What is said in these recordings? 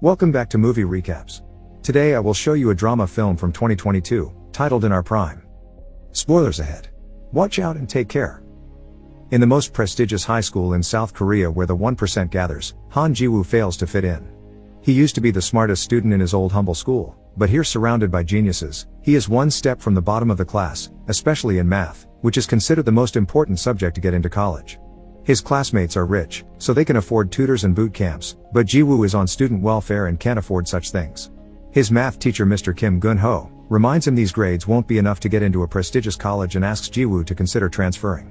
Welcome back to Movie Recaps. Today I will show you a drama film from 2022, titled In Our Prime. Spoilers ahead. Watch out and take care. In the most prestigious high school in South Korea where the 1% gathers, Han Ji-woo fails to fit in. He used to be the smartest student in his old humble school, but here surrounded by geniuses, he is one step from the bottom of the class, especially in math, which is considered the most important subject to get into college. His classmates are rich, so they can afford tutors and boot camps, but Ji-woo is on student welfare and can't afford such things. His math teacher Mr. Kim Gun-ho reminds him these grades won't be enough to get into a prestigious college and asks Ji-woo to consider transferring.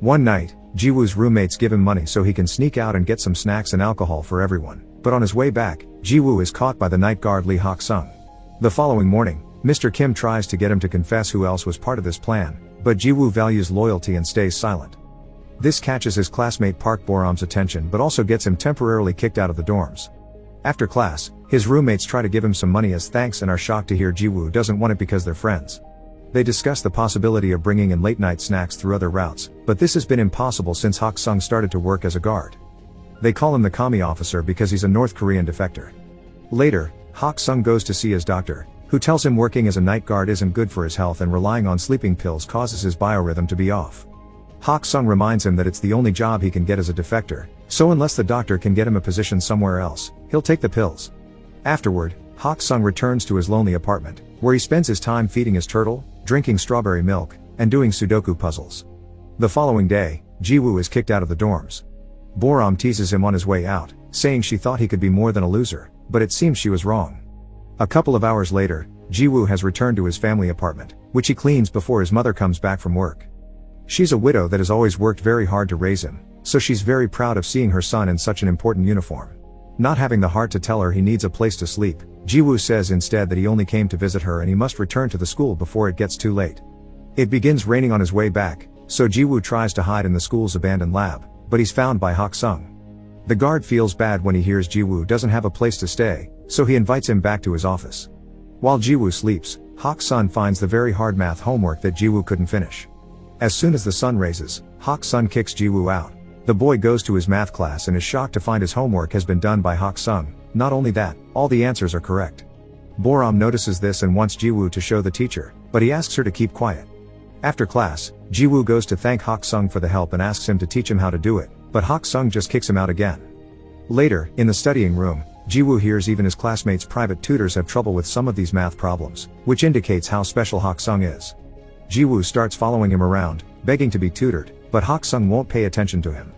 One night, Ji-woo's roommates give him money so he can sneak out and get some snacks and alcohol for everyone, but on his way back, Ji-woo is caught by the night guard Lee Hak-sung. The following morning, Mr. Kim tries to get him to confess who else was part of this plan, but Ji-woo values loyalty and stays silent. This catches his classmate Park Boram's attention but also gets him temporarily kicked out of the dorms. After class, his roommates try to give him some money as thanks and are shocked to hear Ji-woo doesn't want it because they're friends. They discuss the possibility of bringing in late-night snacks through other routes, but this has been impossible since Hak-sung started to work as a guard. They call him the commie officer because he's a North Korean defector. Later, Hak-sung goes to see his doctor, who tells him working as a night guard isn't good for his health and relying on sleeping pills causes his biorhythm to be off. Hak-sung reminds him that it's the only job he can get as a defector, so unless the doctor can get him a position somewhere else, he'll take the pills. Afterward, Hak-sung returns to his lonely apartment, where he spends his time feeding his turtle, drinking strawberry milk, and doing Sudoku puzzles. The following day, Ji-woo is kicked out of the dorms. Boram teases him on his way out, saying she thought he could be more than a loser, but it seems she was wrong. A couple of hours later, Ji-woo has returned to his family apartment, which he cleans before his mother comes back from work. She's a widow that has always worked very hard to raise him, so she's very proud of seeing her son in such an important uniform. Not having the heart to tell her he needs a place to sleep, Ji-woo says instead that he only came to visit her and he must return to the school before it gets too late. It begins raining on his way back, so Ji-woo tries to hide in the school's abandoned lab, but he's found by Hak-sung. The guard feels bad when he hears Ji-woo doesn't have a place to stay, so he invites him back to his office. While Ji-woo sleeps, Hak-sung finds the very hard math homework that Ji-woo couldn't finish. As soon as the sun raises, Hak-sung kicks Ji-woo out. The boy goes to his math class and is shocked to find his homework has been done by Hak-sung. Not only that, all the answers are correct. Boram notices this and wants Ji-woo to show the teacher, but he asks her to keep quiet. After class, Ji-woo goes to thank Hak-sung for the help and asks him to teach him how to do it, but Hak-sung just kicks him out again. Later, in the studying room, Ji-woo hears even his classmates' private tutors have trouble with some of these math problems, which indicates how special Hak-sung is. Ji-woo starts following him around, begging to be tutored, but Hak-sung won't pay attention to him.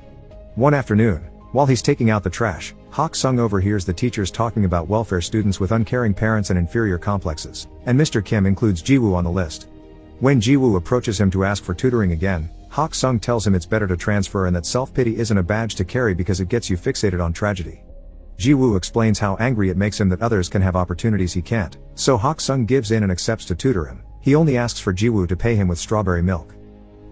One afternoon, while he's taking out the trash, Hak-sung overhears the teachers talking about welfare students with uncaring parents and inferior complexes, and Mr. Kim includes Ji-woo on the list. When Ji-woo approaches him to ask for tutoring again, Hak-sung tells him it's better to transfer and that self-pity isn't a badge to carry because it gets you fixated on tragedy. Ji-woo explains how angry it makes him that others can have opportunities he can't, so Hak-sung gives in and accepts to tutor him. He only asks for Ji-woo to pay him with strawberry milk.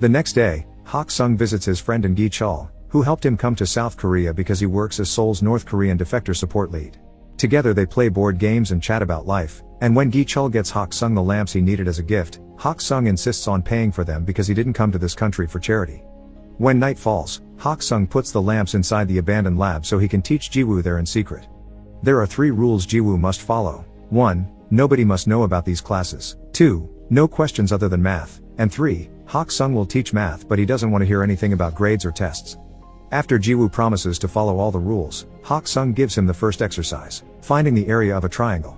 The next day, Hak-sung visits his friend In Gi-chul, who helped him come to South Korea because he works as Seoul's North Korean defector support lead. Together they play board games and chat about life, and when Gi-chul gets Hak-sung the lamps he needed as a gift, Hak-sung insists on paying for them because he didn't come to this country for charity. When night falls, Hak-sung puts the lamps inside the abandoned lab so he can teach Ji-woo there in secret. There are 3 rules Ji-woo must follow. 1. Nobody must know about these classes. 2. No questions other than math. And 3. Hak-sung will teach math but he doesn't want to hear anything about grades or tests. After Ji-woo promises to follow all the rules, Hak-sung gives him the first exercise, finding the area of a triangle.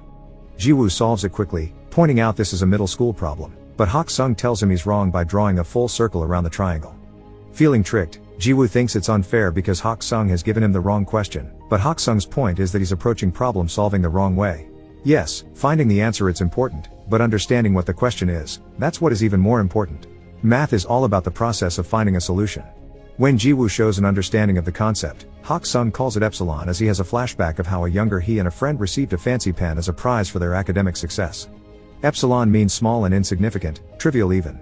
Ji-woo solves it quickly, pointing out this is a middle school problem, but Hak-sung tells him he's wrong by drawing a full circle around the triangle. Feeling tricked, Ji-woo thinks it's unfair because Hak-sung has given him the wrong question, but Hak-sung's point is that he's approaching problem solving the wrong way. Yes, finding the answer is important, but understanding what the question is, that's what is even more important. Math is all about the process of finding a solution. When Ji-woo shows an understanding of the concept, Hak-sung calls it Epsilon as he has a flashback of how a younger he and a friend received a fancy pen as a prize for their academic success. Epsilon means small and insignificant, trivial even.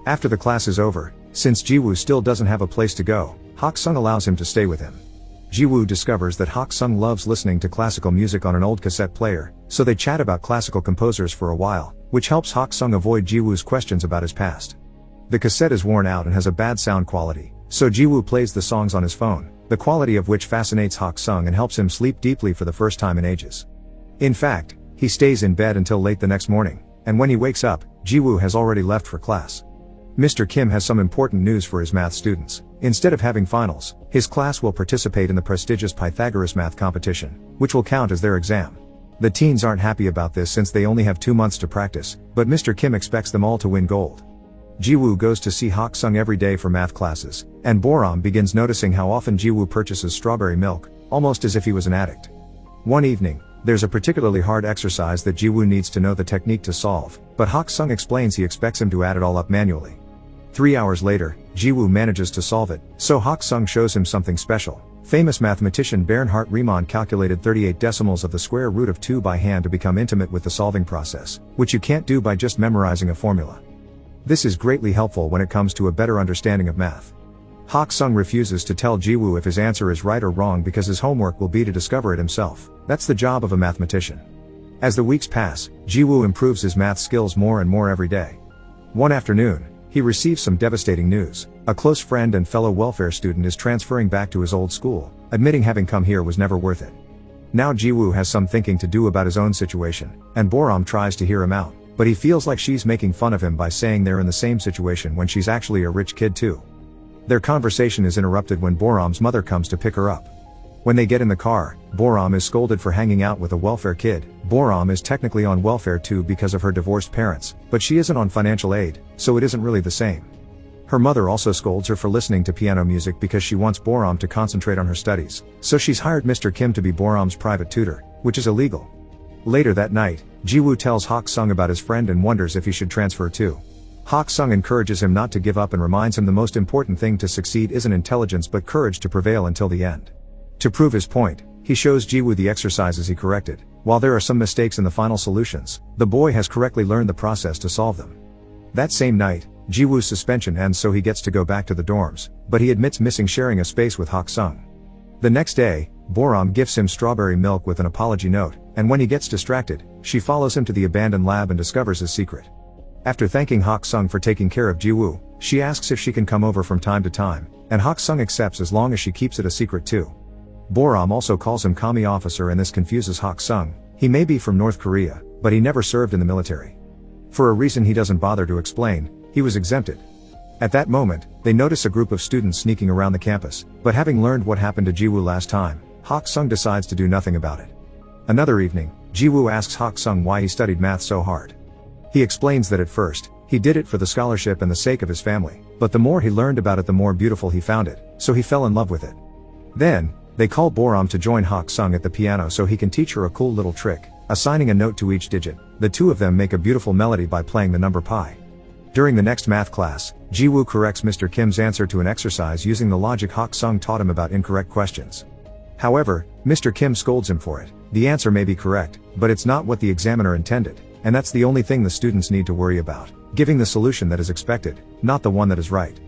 After the class is over, since Ji-woo still doesn't have a place to go, Hak-sung allows him to stay with him. Ji-woo discovers that Hak-sung loves listening to classical music on an old cassette player, so they chat about classical composers for a while, which helps Hak-sung avoid Ji-woo's questions about his past. The cassette is worn out and has a bad sound quality, so Ji-woo plays the songs on his phone, the quality of which fascinates Hak-sung and helps him sleep deeply for the first time in ages. In fact, he stays in bed until late the next morning, and when he wakes up, Jiwoo has already left for class. Mr. Kim has some important news for his math students. Instead of having finals, his class will participate in the prestigious Pythagoras math competition, which will count as their exam. The teens aren't happy about this since they only have 2 months to practice, but Mr. Kim expects them all to win gold. Jiwoo goes to see Hak Sung every day for math classes, and Boram begins noticing how often Jiwoo purchases strawberry milk, almost as if he was an addict. One evening, there's a particularly hard exercise that Jiwoo needs to know the technique to solve, but Hak Sung explains he expects him to add it all up manually. 3 hours later, Jiwoo manages to solve it, so Hak Sung shows him something special. Famous mathematician Bernhard Riemann calculated 38 decimals of the square root of 2 by hand to become intimate with the solving process, which you can't do by just memorizing a formula. This is greatly helpful when it comes to a better understanding of math. Hak Sung refuses to tell Jiwoo if his answer is right or wrong because his homework will be to discover it himself. That's the job of a mathematician. As the weeks pass, Jiwoo improves his math skills more and more every day. One afternoon, he receives some devastating news. A close friend and fellow welfare student is transferring back to his old school, admitting having come here was never worth it. Now Jiwoo has some thinking to do about his own situation, and Boram tries to hear him out, but he feels like she's making fun of him by saying they're in the same situation when she's actually a rich kid too. Their conversation is interrupted when Boram's mother comes to pick her up. When they get in the car, Boram is scolded for hanging out with a welfare kid. Boram is technically on welfare too because of her divorced parents, but she isn't on financial aid, so it isn't really the same. Her mother also scolds her for listening to piano music because she wants Boram to concentrate on her studies, so she's hired Mr. Kim to be Boram's private tutor, which is illegal. Later that night, Jiwoo tells Hak Sung about his friend and wonders if he should transfer too. Hak Sung encourages him not to give up and reminds him the most important thing to succeed isn't intelligence but courage to prevail until the end. To prove his point, he shows Jiwoo the exercises he corrected. While there are some mistakes in the final solutions, the boy has correctly learned the process to solve them. That same night, Jiwoo's suspension ends so he gets to go back to the dorms, but he admits missing sharing a space with Hak Sung. The next day, Boram gifts him strawberry milk with an apology note, and when he gets distracted, she follows him to the abandoned lab and discovers his secret. After thanking Hak Sung for taking care of Jiwoo, she asks if she can come over from time to time, and Hak Sung accepts as long as she keeps it a secret too. Boram also calls him Kami officer and this confuses Hak Sung. He may be from North Korea, but he never served in the military. For a reason he doesn't bother to explain, he was exempted. At that moment, they notice a group of students sneaking around the campus, but having learned what happened to Jiwoo last time, Hak Sung decides to do nothing about it. Another evening, Jiwoo asks Hak Sung why he studied math so hard. He explains that at first, he did it for the scholarship and the sake of his family, but the more he learned about it the more beautiful he found it, so he fell in love with it. Then, they call Boram to join Hak Sung at the piano so he can teach her a cool little trick, assigning a note to each digit. The two of them make a beautiful melody by playing the number pi. During the next math class, Jiwoo corrects Mr. Kim's answer to an exercise using the logic Hak Sung taught him about incorrect questions. However, Mr. Kim scolds him for it. The answer may be correct, but it's not what the examiner intended, and that's the only thing the students need to worry about, giving the solution that is expected, not the one that is right.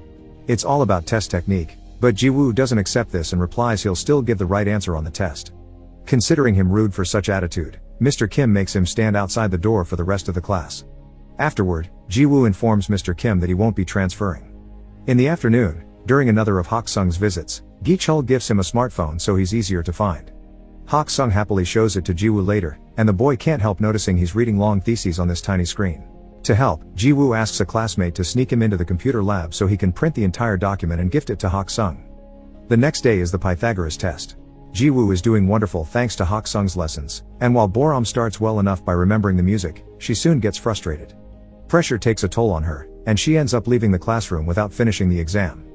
It's all about test technique. But Jiwoo doesn't accept this and replies he'll still give the right answer on the test. Considering him rude for such attitude, Mr. Kim makes him stand outside the door for the rest of the class. Afterward, Jiwoo informs Mr. Kim that he won't be transferring. In the afternoon, during another of Hak Sung's visits, Gi-chul gives him a smartphone so he's easier to find. Hak Sung happily shows it to Jiwoo later, and the boy can't help noticing he's reading long theses on this tiny screen. To help, Jiwoo asks a classmate to sneak him into the computer lab so he can print the entire document and gift it to Hak Sung. The next day is the Pythagoras test. Jiwoo is doing wonderful thanks to Hak Sung's lessons, and while Boram starts well enough by remembering the music, she soon gets frustrated. Pressure takes a toll on her, and she ends up leaving the classroom without finishing the exam.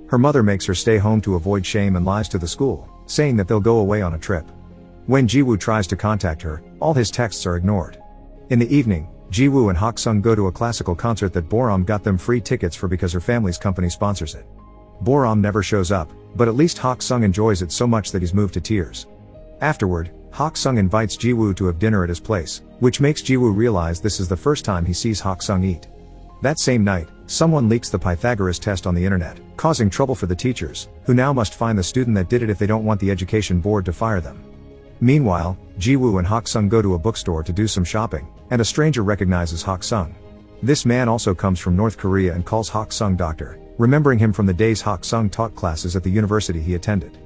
Her mother makes her stay home to avoid shame and lies to the school, saying that they'll go away on a trip. When Jiwoo tries to contact her, all his texts are ignored. In the evening, Jiwoo and Hak Sung go to a classical concert that Boram got them free tickets for because her family's company sponsors it. Boram never shows up, but at least Hak Sung enjoys it so much that he's moved to tears. Afterward, Hak Sung invites Jiwoo to have dinner at his place, which makes Jiwoo realize this is the first time he sees Hak Sung eat. That same night, someone leaks the Pythagoras test on the internet, causing trouble for the teachers, who now must find the student that did it if they don't want the education board to fire them. Meanwhile, Jiwoo and Hak Sung go to a bookstore to do some shopping, and a stranger recognizes Hak Sung. This man also comes from North Korea and calls Hak Sung doctor, remembering him from the days Hak Sung taught classes at the university he attended.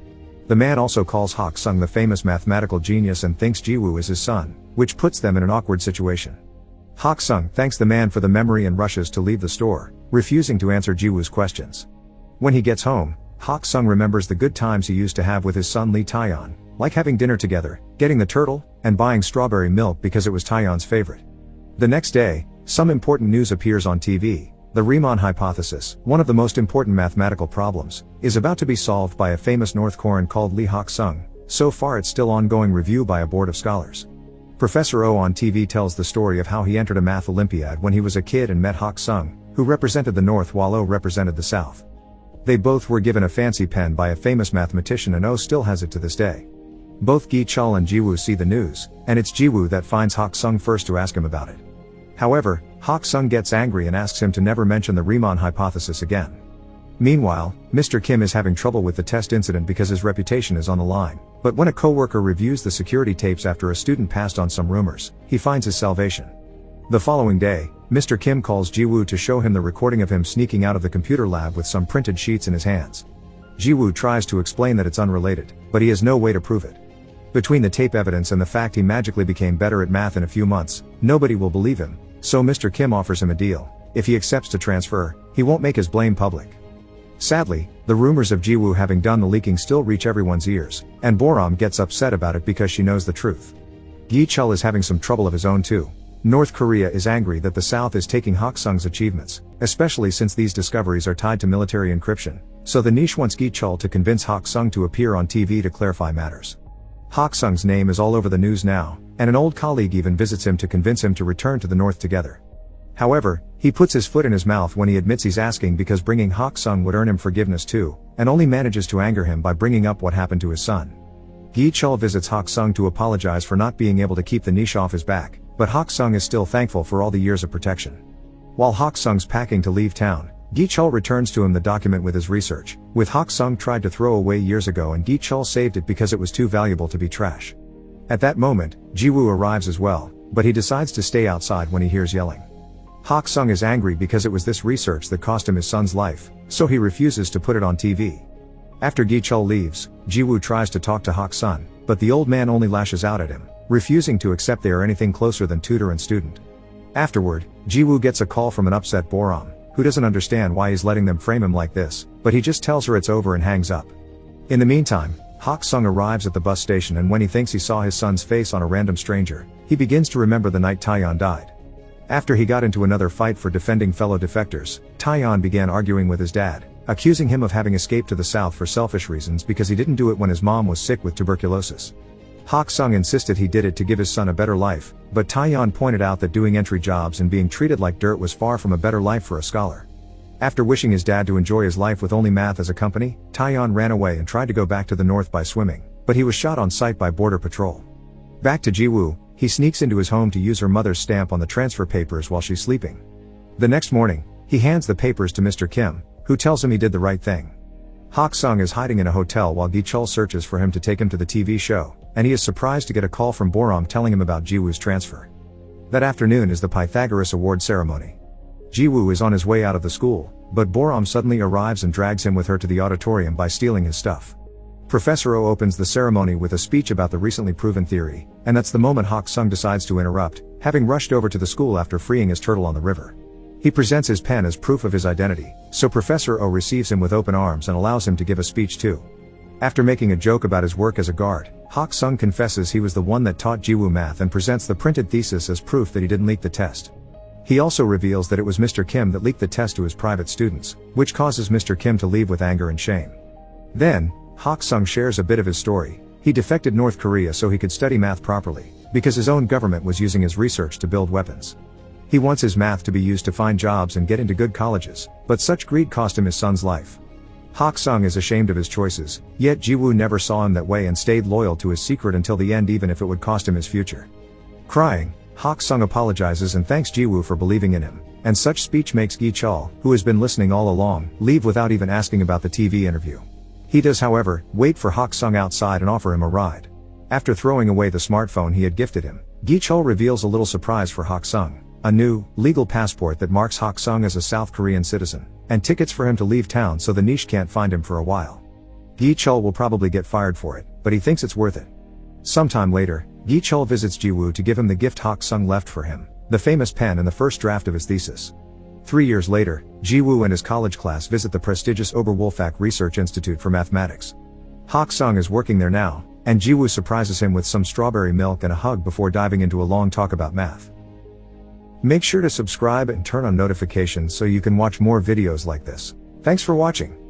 The man also calls Hak Sung the famous mathematical genius and thinks Jiwoo is his son, which puts them in an awkward situation. Hak Sung thanks the man for the memory and rushes to leave the store, refusing to answer Jiwoo's questions. When he gets home, Hak Sung remembers the good times he used to have with his son Lee Taeyeon, like having dinner together, getting the turtle, and buying strawberry milk because it was Taeyeon's favorite. The next day, some important news appears on TV. The Riemann hypothesis, one of the most important mathematical problems, is about to be solved by a famous North Korean called Lee Hak Sung. So far it's still ongoing review by a board of scholars. Professor Oh on TV tells the story of how he entered a math Olympiad when he was a kid and met Hak Sung, who represented the North while Oh represented the South. They both were given a fancy pen by a famous mathematician and Oh still has it to this day. Both Gi-chul and Jiwoo see the news, and it's Jiwoo that finds Hak Sung first to ask him about it. However, Hak Sung gets angry and asks him to never mention the Riemann hypothesis again. Meanwhile, Mr. Kim is having trouble with the test incident because his reputation is on the line, but when a coworker reviews the security tapes after a student passed on some rumors, he finds his salvation. The following day, Mr. Kim calls Jiwoo to show him the recording of him sneaking out of the computer lab with some printed sheets in his hands. Jiwoo tries to explain that it's unrelated, but he has no way to prove it. Between the tape evidence and the fact he magically became better at math in a few months, nobody will believe him, so Mr. Kim offers him a deal. If he accepts to transfer, he won't make his blame public. Sadly, the rumors of Jiwoo having done the leaking still reach everyone's ears, and Boram gets upset about it because she knows the truth. Gi-chul is having some trouble of his own too. North Korea is angry that the South is taking Hak Sung's achievements, especially since these discoveries are tied to military encryption, so the niche wants Gi-chul to convince Hak Sung to appear on TV to clarify matters. Hak Sung's name is all over the news now, and an old colleague even visits him to convince him to return to the North together. However, he puts his foot in his mouth when he admits he's asking because bringing Hak Sung would earn him forgiveness too, and only manages to anger him by bringing up what happened to his son. Gi-chul visits Hak Sung to apologize for not being able to keep the niche off his back, but Hak Sung is still thankful for all the years of protection. While Hak Sung's packing to leave town, Gi-chul returns to him the document with his research, which Hak Sung tried to throw away years ago and Gi-chul saved it because it was too valuable to be trash. At that moment, Jiwoo arrives as well, but he decides to stay outside when he hears yelling. Hak Sung is angry because it was this research that cost him his son's life, so he refuses to put it on TV. After Gi-chul leaves, Jiwoo tries to talk to Hak Sung, but the old man only lashes out at him, refusing to accept they are anything closer than tutor and student. Afterward, Jiwoo gets a call from an upset Boram, who doesn't understand why he's letting them frame him like this, but he just tells her it's over and hangs up. In the meantime, Hak Sung arrives at the bus station and when he thinks he saw his son's face on a random stranger, he begins to remember the night Taeyeon died. After he got into another fight for defending fellow defectors, Taeyeon began arguing with his dad, accusing him of having escaped to the south for selfish reasons because he didn't do it when his mom was sick with tuberculosis. Hak Sung insisted he did it to give his son a better life, but Taeyeon pointed out that doing entry jobs and being treated like dirt was far from a better life for a scholar. After wishing his dad to enjoy his life with only math as a company, Taeyeon ran away and tried to go back to the north by swimming, but he was shot on sight by border patrol. Back to Jiwoo, he sneaks into his home to use her mother's stamp on the transfer papers while she's sleeping. The next morning, he hands the papers to Mr. Kim, who tells him he did the right thing. Hak Sung is hiding in a hotel while Gi-chul searches for him to take him to the TV show, and he is surprised to get a call from Boram telling him about Jiwoo's transfer. That afternoon is the Pythagoras Award ceremony. Jiwoo is on his way out of the school, but Boram suddenly arrives and drags him with her to the auditorium by stealing his stuff. Professor Oh opens the ceremony with a speech about the recently proven theory, and that's the moment Hak Sung decides to interrupt, having rushed over to the school after freeing his turtle on the river. He presents his pen as proof of his identity, so Professor Oh receives him with open arms and allows him to give a speech too. After making a joke about his work as a guard, Hak Sung confesses he was the one that taught Jiwoo math and presents the printed thesis as proof that he didn't leak the test. He also reveals that it was Mr. Kim that leaked the test to his private students, which causes Mr. Kim to leave with anger and shame. Then, Hak Sung shares a bit of his story. He defected North Korea so he could study math properly, because his own government was using his research to build weapons. He wants his math to be used to find jobs and get into good colleges, but such greed cost him his son's life. Hak Sung is ashamed of his choices, yet Jiwoo never saw him that way and stayed loyal to his secret until the end even if it would cost him his future. Crying, Hak Sung apologizes and thanks Jiwoo for believing in him, and such speech makes Gi-chul, who has been listening all along, leave without even asking about the TV interview. He does however, wait for Hak Sung outside and offer him a ride. After throwing away the smartphone he had gifted him, Gi-chul reveals a little surprise for Hak Sung, a new, legal passport that marks Hak Sung as a South Korean citizen, and tickets for him to leave town so the niche can't find him for a while. Gi Chul will probably get fired for it, but he thinks it's worth it. Sometime later, Gi Chul visits Jiwoo to give him the gift Hak Sung left for him, the famous pen and the first draft of his thesis. 3 years later, Jiwoo and his college class visit the prestigious Oberwolfach Research Institute for Mathematics. Hak Sung is working there now, and Jiwoo surprises him with some strawberry milk and a hug before diving into a long talk about math. Make sure to subscribe and turn on notifications so you can watch more videos like this. Thanks for watching.